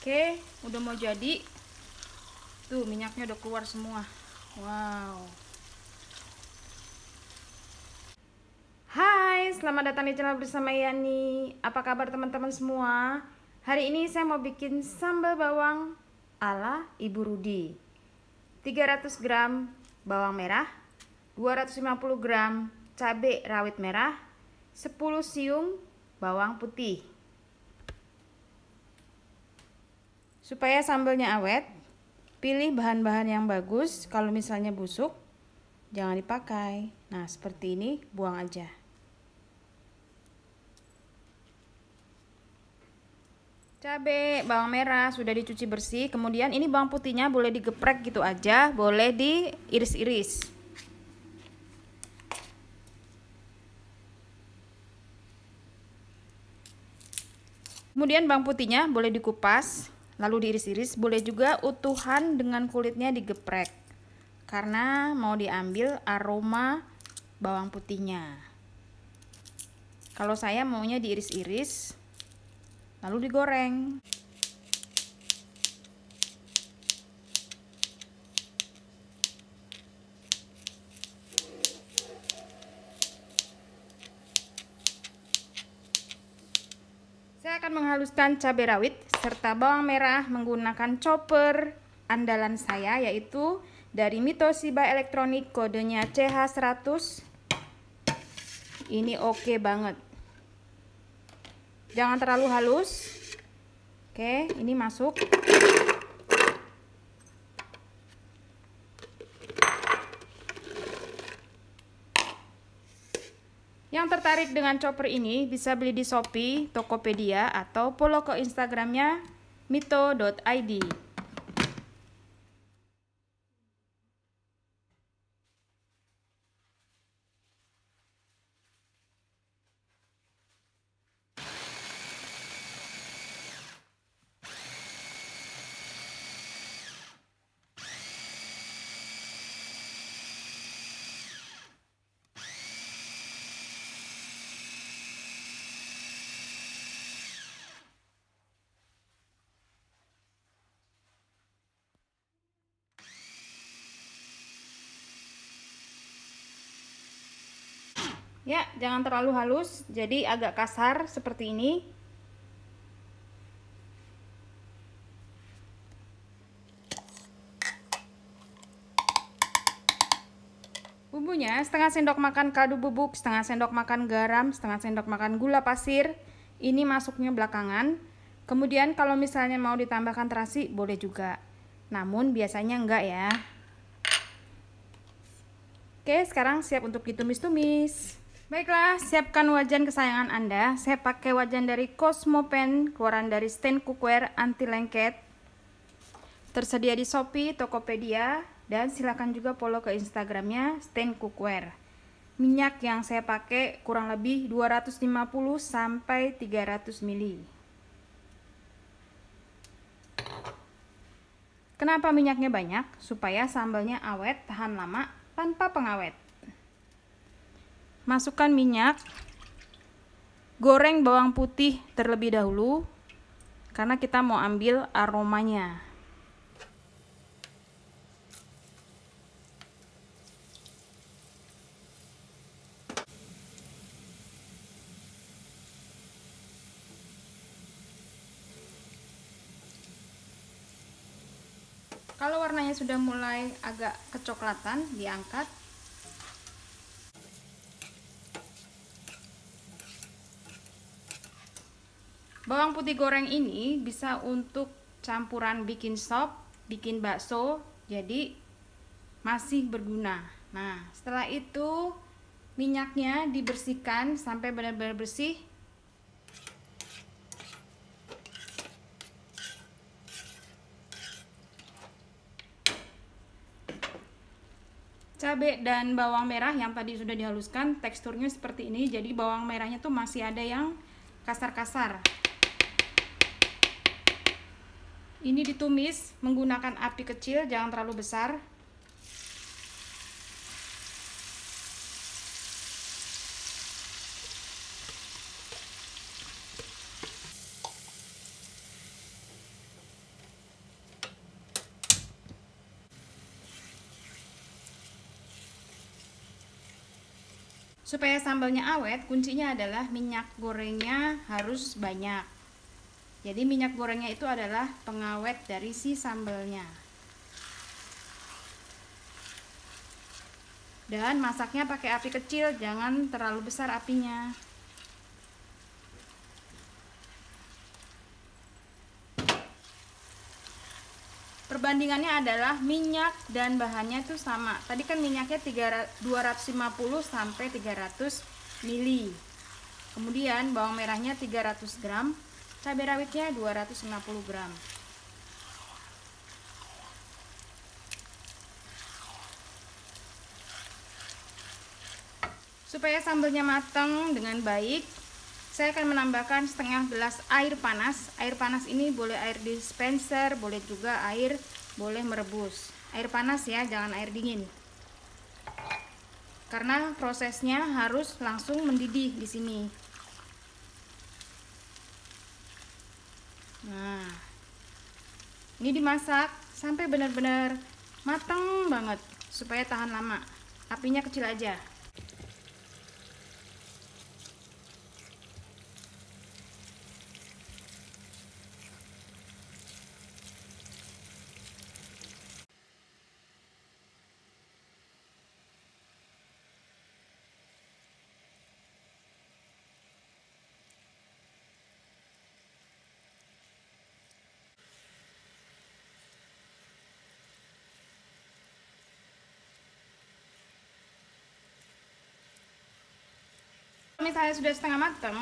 Oke, udah mau jadi. Tuh minyaknya udah keluar semua. Wow. Hai, selamat datang di channel bersama Yani. Apa kabar teman-teman semua? Hari ini saya mau bikin sambal bawang ala Ibu Rudi. 300 gram bawang merah, 250 gram cabai rawit merah, 10 siung bawang putih. Supaya sambalnya awet, pilih bahan-bahan yang bagus. Kalau misalnya busuk, jangan dipakai. Nah, seperti ini, buang aja. Cabai, bawang merah sudah dicuci bersih. Kemudian ini bawang putihnya boleh digeprek gitu aja, boleh diiris-iris. Kemudian bawang putihnya boleh dikupas, lalu diiris-iris. Boleh juga utuhan dengan kulitnya digeprek, karena mau diambil aroma bawang putihnya. Kalau saya maunya diiris-iris lalu digoreng. Saya akan menghaluskan cabai rawit serta bawang merah menggunakan chopper andalan saya, yaitu dari Mitoshiba Elektronik, kodenya CH100. Ini oke banget. Jangan terlalu halus. Oke, ini masuk. Yang tertarik dengan chopper ini bisa beli di Shopee, Tokopedia, atau follow ke Instagramnya mito.id. Ya, jangan terlalu halus, jadi agak kasar seperti ini. Bumbunya setengah sendok makan kaldu bubuk, setengah sendok makan garam, setengah sendok makan gula pasir. Ini masuknya belakangan. Kemudian kalau misalnya mau ditambahkan terasi boleh juga, namun biasanya enggak ya. Oke, sekarang siap untuk ditumis-tumis. Baiklah, siapkan wajan kesayangan Anda. Saya pakai wajan dari Cosmopen, keluaran dari Stand Cookware anti lengket. Tersedia di Shopee, Tokopedia, dan silakan juga follow ke Instagramnya Stand Cookware. Minyak yang saya pakai kurang lebih 250 sampai 300 ml. Kenapa minyaknya banyak? Supaya sambalnya awet, tahan lama, tanpa pengawet. Masukkan minyak, goreng bawang putih terlebih dahulu karena kita mau ambil aromanya. Kalau warnanya sudah mulai agak kecoklatan, diangkat. Bawang putih goreng ini bisa untuk campuran bikin sop, bikin bakso, jadi masih berguna. Nah, setelah itu minyaknya dibersihkan sampai benar-benar bersih. Cabai dan bawang merah yang tadi sudah dihaluskan, teksturnya seperti ini. Jadi bawang merahnya tuh masih ada yang kasar-kasar. Ini ditumis menggunakan api kecil, jangan terlalu besar. Supaya sambalnya awet, kuncinya adalah minyak gorengnya harus banyak. Jadi minyak gorengnya itu adalah pengawet dari si sambalnya. Dan masaknya pakai api kecil, jangan terlalu besar apinya. Perbandingannya adalah minyak dan bahannya itu sama. Tadi kan minyaknya 250 sampai 300 ml. Kemudian bawang merahnya 300 gram, cabai rawitnya 250 gram. Supaya sambalnya matang dengan baik, saya akan menambahkan setengah gelas air panas. Air panas ini boleh air dispenser, boleh juga air boleh merebus. Air panas ya, jangan air dingin. Karena prosesnya harus langsung mendidih di sini. Nah, ini dimasak sampai benar-benar matang banget supaya tahan lama. Apinya kecil aja. Misalnya sudah setengah matang,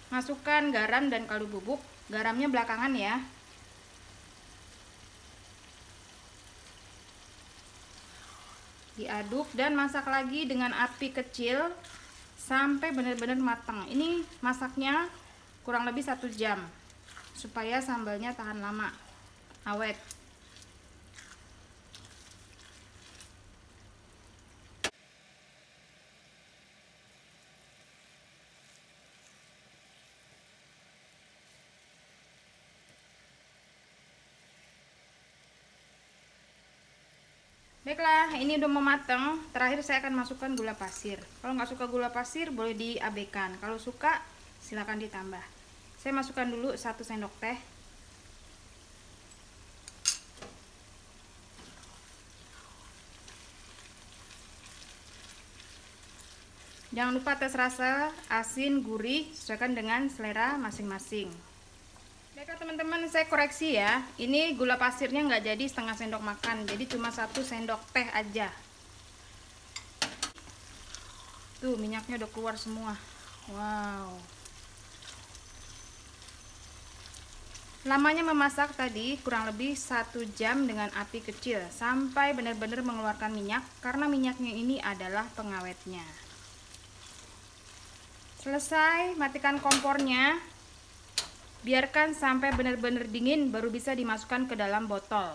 masukkan garam dan kaldu bubuk. Garamnya belakangan ya. Diaduk dan masak lagi dengan api kecil sampai benar-benar matang. Ini masaknya kurang lebih 1 jam supaya sambalnya tahan lama, awet. Baiklah, ini udah mau matang. Terakhir saya akan masukkan gula pasir. Kalau nggak suka gula pasir boleh diabaikan. Kalau suka silakan ditambah. Saya masukkan dulu 1 sendok teh. Jangan lupa tes rasa, asin, gurih, sesuaikan dengan selera masing-masing. Baiklah teman-teman, saya koreksi ya. Ini gula pasirnya nggak jadi setengah sendok makan, jadi cuma 1 sendok teh aja. Tuh minyaknya udah keluar semua. Wow. Lamanya memasak tadi kurang lebih 1 jam dengan api kecil sampai benar-benar mengeluarkan minyak, karena minyaknya ini adalah pengawetnya. Selesai, matikan kompornya. Biarkan sampai benar-benar dingin baru bisa dimasukkan ke dalam botol.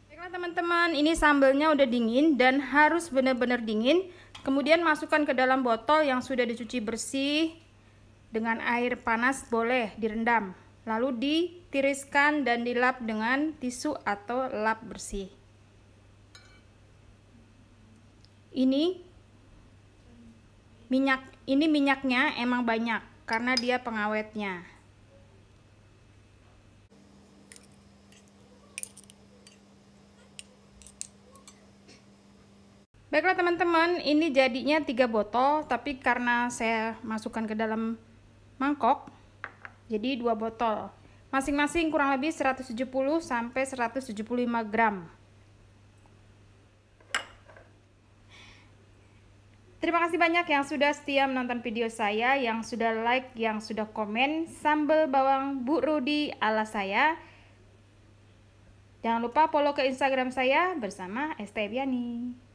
Baiklah teman-teman, ini sambalnya udah dingin dan harus benar-benar dingin. Kemudian masukkan ke dalam botol yang sudah dicuci bersih. Dengan air panas boleh direndam, lalu ditiriskan dan dilap dengan tisu atau lap bersih. Ini minyaknya emang banyak karena dia pengawetnya. Baiklah teman-teman, ini jadinya 3 botol, tapi karena saya masukkan ke dalam mangkok, jadi 2 botol. Masing-masing kurang lebih 170 sampai 175 gram. Terima kasih banyak yang sudah setia menonton video saya, yang sudah like, yang sudah komen. Sambal bawang Bu Rudi ala saya. Jangan lupa follow ke Instagram saya bersama Esteviani.